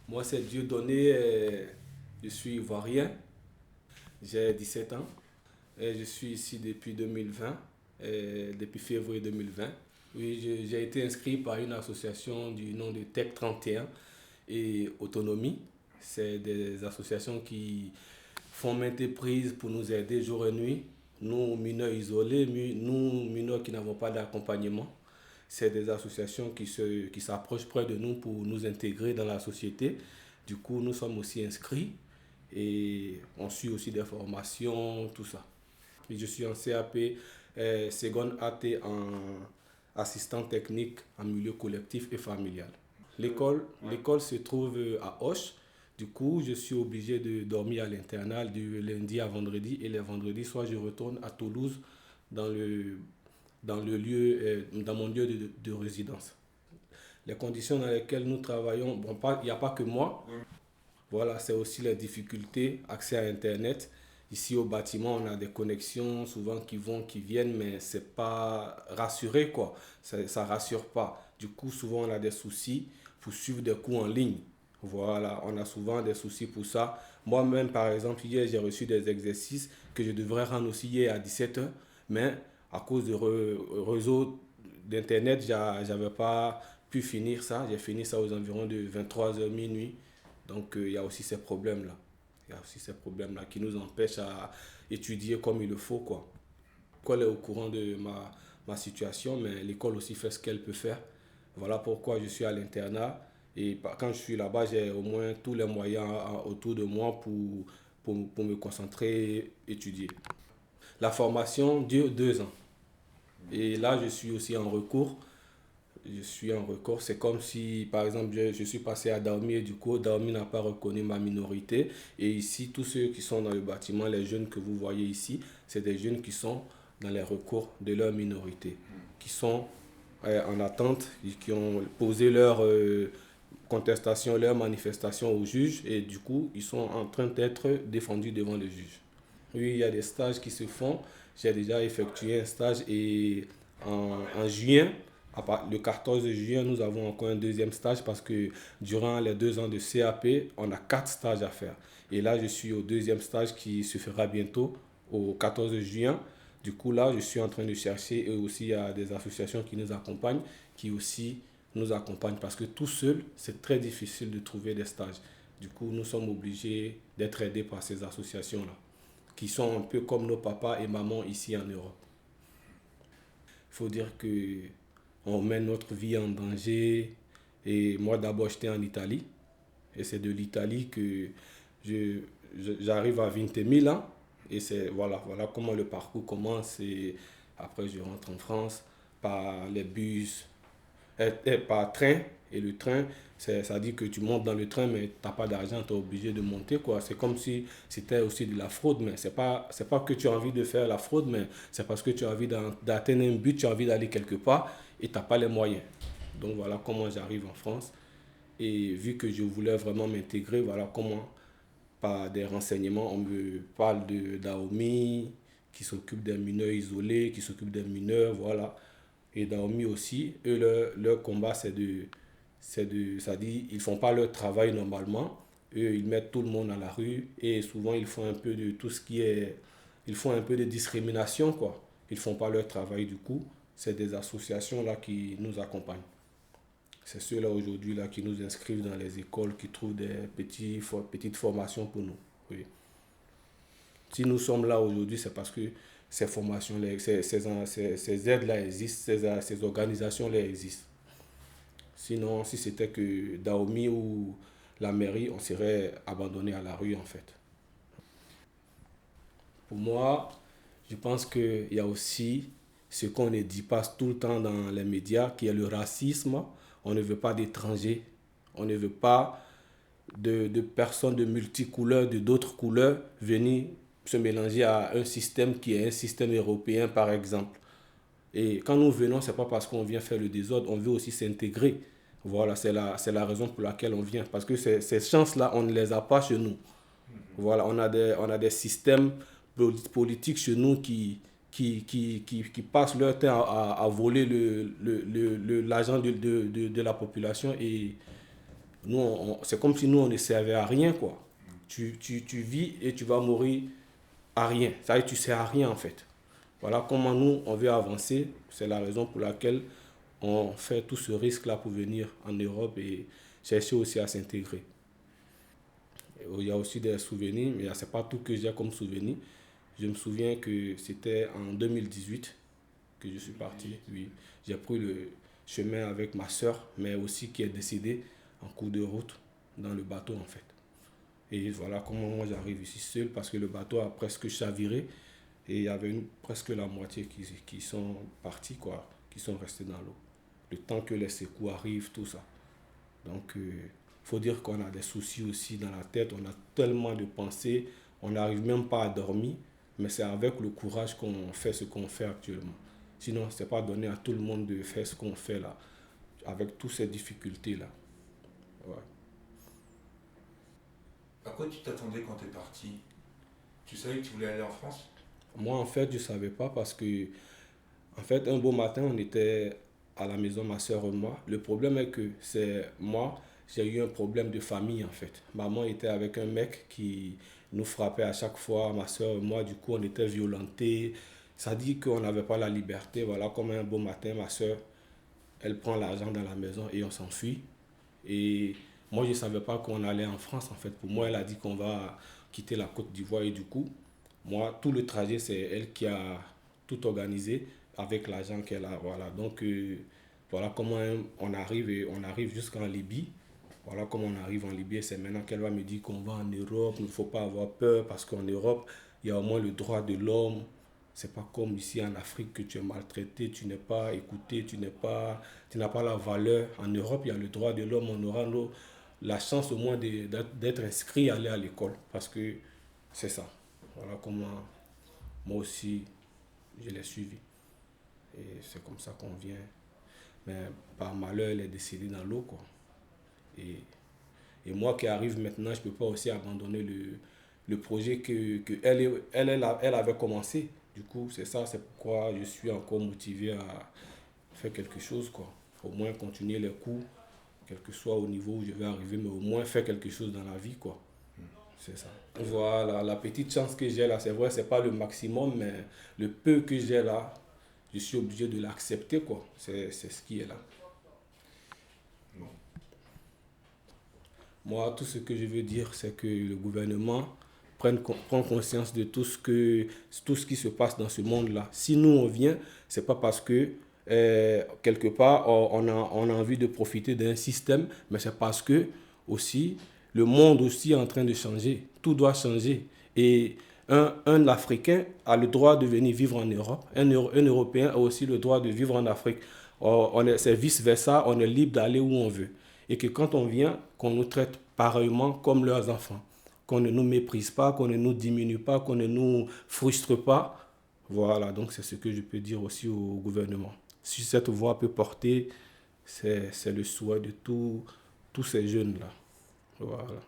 Moi, c'est Dieudonné, je suis ivoirien, j'ai 17 ans et je suis ici depuis 2020, depuis février 2020. Oui, j'ai été inscrit par une association du nom de Tech 31 et Autonomie. C'est des associations qui font maintes prises pour nous aider jour et nuit. Nous, mineurs isolés, nous, mineurs qui n'avons pas d'accompagnement. C'est des associations qui s'approchent près de nous pour nous intégrer dans la société. Du coup, nous sommes aussi inscrits et on suit aussi des formations, tout ça. Et je suis en CAP, seconde AT en assistant technique en milieu collectif et familial. L'école se trouve à Auch. Du coup, je suis obligé de dormir à l'internat du lundi à vendredi et les vendredis, soit je retourne à Toulouse dans le lieu, dans mon lieu de résidence. Les conditions dans lesquelles nous travaillons, bon, il n'y a pas que moi. Voilà, c'est aussi les difficultés, accès à Internet. Ici au bâtiment, on a des connexions souvent qui vont, qui viennent, mais c'est pas rassuré quoi. Ça rassure pas. Du coup, souvent on a des soucis pour suivre des cours en ligne. Voilà, on a souvent des soucis pour ça. Moi-même, par exemple, hier, j'ai reçu des exercices que je devrais rendre aussi hier à 17 heures, mais à cause de réseau d'Internet, j'avais pas pu finir ça. J'ai fini ça aux environs de 23 heures minuit. Donc, il y a aussi ces problèmes-là. Il y a aussi ces problèmes-là qui nous empêchent à étudier comme il le faut, quoi. L'école est au courant de ma situation, mais l'école aussi fait ce qu'elle peut faire. Voilà pourquoi je suis à l'internat. Et quand je suis là-bas, j'ai au moins tous les moyens autour de moi pour me concentrer et étudier. La formation dure 2 ans. Et là, je suis aussi en recours. Je suis en recours. C'est comme si, par exemple, je suis passé à Daomi et du coup, Daomi n'a pas reconnu ma minorité. Et ici, tous ceux qui sont dans le bâtiment, les jeunes que vous voyez ici, c'est des jeunes qui sont dans les recours de leur minorité, qui sont en attente, qui ont posé leur contestation, leur manifestation au juge et du coup, ils sont en train d'être défendus devant le juge. Oui, il y a des stages qui se font. J'ai déjà effectué un stage et en juin, le 14 juin, nous avons encore un deuxième stage parce que durant les 2 ans de CAP, on a 4 stages à faire. Et là, je suis au deuxième stage qui se fera bientôt, au 14 juin. Du coup, là, je suis en train de chercher et aussi il y a des associations qui nous accompagnent, qui aussi nous accompagnent parce que tout seul, c'est très difficile de trouver des stages. Du coup, nous sommes obligés d'être aidés par ces associations-là, qui sont un peu comme nos papas et mamans ici en Europe. Il faut dire que on met notre vie en danger. Et moi, d'abord, j'étais en Italie. Et c'est de l'Italie que je, j'arrive à 20 000 ans. Et c'est, voilà comment le parcours commence. Et après, je rentre en France par les bus, par train. Et le train, ça dit que tu montes dans le train, mais tu n'as pas d'argent, tu es obligé de monter, quoi. C'est comme si c'était aussi de la fraude, mais c'est pas que tu as envie de faire la fraude, mais c'est parce que tu as envie d'atteindre un but, tu as envie d'aller quelque part et tu n'as pas les moyens. Donc voilà comment j'arrive en France. Et vu que je voulais vraiment m'intégrer, voilà comment, par des renseignements, on me parle de Daomi, qui s'occupe des mineurs isolés, qui s'occupe des mineurs, voilà. Et Daomi aussi, eux, leur combat, ça dit, ils font pas leur travail normalement. Eux, ils mettent tout le monde à la rue et souvent, ils font un peu de tout ce qui est, ils font un peu de discrimination, quoi. Ils font pas leur travail du coup. C'est des associations là qui nous accompagnent. C'est ceux-là aujourd'hui là qui nous inscrivent dans les écoles, qui trouvent des petites formations pour nous. Oui. Si nous sommes là aujourd'hui, c'est parce que ces formations, ces aides-là existent, ces organisations-là existent. Sinon, si c'était que Daomi ou la mairie, on serait abandonné à la rue en fait. Pour moi, je pense qu'il y a aussi ce qu'on ne dit pas tout le temps dans les médias, qui est le racisme. On ne veut pas d'étrangers. On ne veut pas de personnes de multicouleurs, de d'autres couleurs, venir se mélanger à un système qui est un système européen, par exemple. Et quand nous venons, ce n'est pas parce qu'on vient faire le désordre, on veut aussi s'intégrer. Voilà, c'est la raison pour laquelle on vient. Parce que ces chances-là, on ne les a pas chez nous. Voilà, on a des systèmes politiques chez nous qui passent leur temps à voler l'argent de la population et C'est comme si nous, on ne servait à rien, quoi. Tu vis et tu vas mourir à rien. Ça veut dire que tu ne sers à rien, en fait. Voilà comment nous, on veut avancer. C'est la raison pour laquelle on fait tout ce risque-là pour venir en Europe et chercher aussi à s'intégrer. Il y a aussi des souvenirs, mais ce n'est pas tout que j'ai comme souvenir. Je me souviens que c'était en 2018 que je suis parti. Oui, j'ai pris le chemin avec ma soeur, mais aussi qui est décédée en cours de route dans le bateau en fait. Et voilà comment moi j'arrive ici seul parce que le bateau a presque chaviré et il y avait presque la moitié qui sont partis, quoi, qui sont restés dans l'eau. Le temps que les secours arrivent, tout ça. Donc, faut dire qu'on a des soucis aussi dans la tête, on a tellement de pensées, on n'arrive même pas à dormir, mais c'est avec le courage qu'on fait ce qu'on fait actuellement. Sinon, ce n'est pas donné à tout le monde de faire ce qu'on fait là, avec toutes ces difficultés-là. Ouais. À quoi tu t'attendais quand tu es parti? Tu savais que tu voulais aller en France? Moi, en fait, je ne savais pas parce que, en fait, un beau matin, on était à la maison, ma soeur et moi. Le problème est que c'est moi, j'ai eu un problème de famille, en fait. Maman était avec un mec qui nous frappait à chaque fois, ma soeur et moi. Du coup, on était violentés. Ça dit qu'on n'avait pas la liberté. Voilà, comme un beau matin, ma soeur, elle prend l'argent dans la maison et on s'enfuit. Et moi, je ne savais pas qu'on allait en France, en fait. Pour moi, elle a dit qu'on va quitter la Côte d'Ivoire. Et du coup, moi, tout le trajet, c'est elle qui a tout organisé avec l'argent qu'elle a. Voilà. Donc, voilà comment on arrive jusqu'en Libye. Voilà comment on arrive en Libye. C'est maintenant qu'elle va me dire qu'on va en Europe. Il ne faut pas avoir peur parce qu'en Europe, il y a au moins le droit de l'homme. C'est pas comme ici en Afrique que tu es maltraité, tu n'es pas écouté, tu n'as pas la valeur. En Europe, il y a le droit de l'homme. On aura la chance au moins d'être inscrit à aller à l'école parce que c'est ça. Voilà comment moi aussi je l'ai suivi. Et c'est comme ça qu'on vient. Mais par malheur, elle est décédée dans l'eau, quoi. Et, et moi qui arrive maintenant, je ne peux pas aussi abandonner le projet que elle avait commencé. Du coup, c'est ça, c'est pourquoi je suis encore motivé à faire quelque chose, quoi. Au moins continuer les cours, quel que soit au niveau où je vais arriver, mais au moins faire quelque chose dans la vie, quoi. C'est ça. Voilà, la petite chance que j'ai là, c'est vrai, c'est pas le maximum, mais le peu que j'ai là, je suis obligé de l'accepter, quoi. C'est ce qui est là. Bon. Moi, tout ce que je veux dire, c'est que le gouvernement prend conscience de tout ce qui se passe dans ce monde-là. Si nous, on vient, c'est pas parce que quelque part, on a envie de profiter d'un système, mais c'est parce que aussi, le monde aussi est en train de changer. Tout doit changer. Et un Africain a le droit de venir vivre en Europe. Un Européen a aussi le droit de vivre en Afrique. C'est vice-versa, on est libre d'aller où on veut. Et que quand on vient, qu'on nous traite pareillement comme leurs enfants. Qu'on ne nous méprise pas, qu'on ne nous diminue pas, qu'on ne nous frustre pas. Voilà, donc c'est ce que je peux dire aussi au gouvernement. Si cette voix peut porter, c'est le souhait de tous ces jeunes-là. Voilà.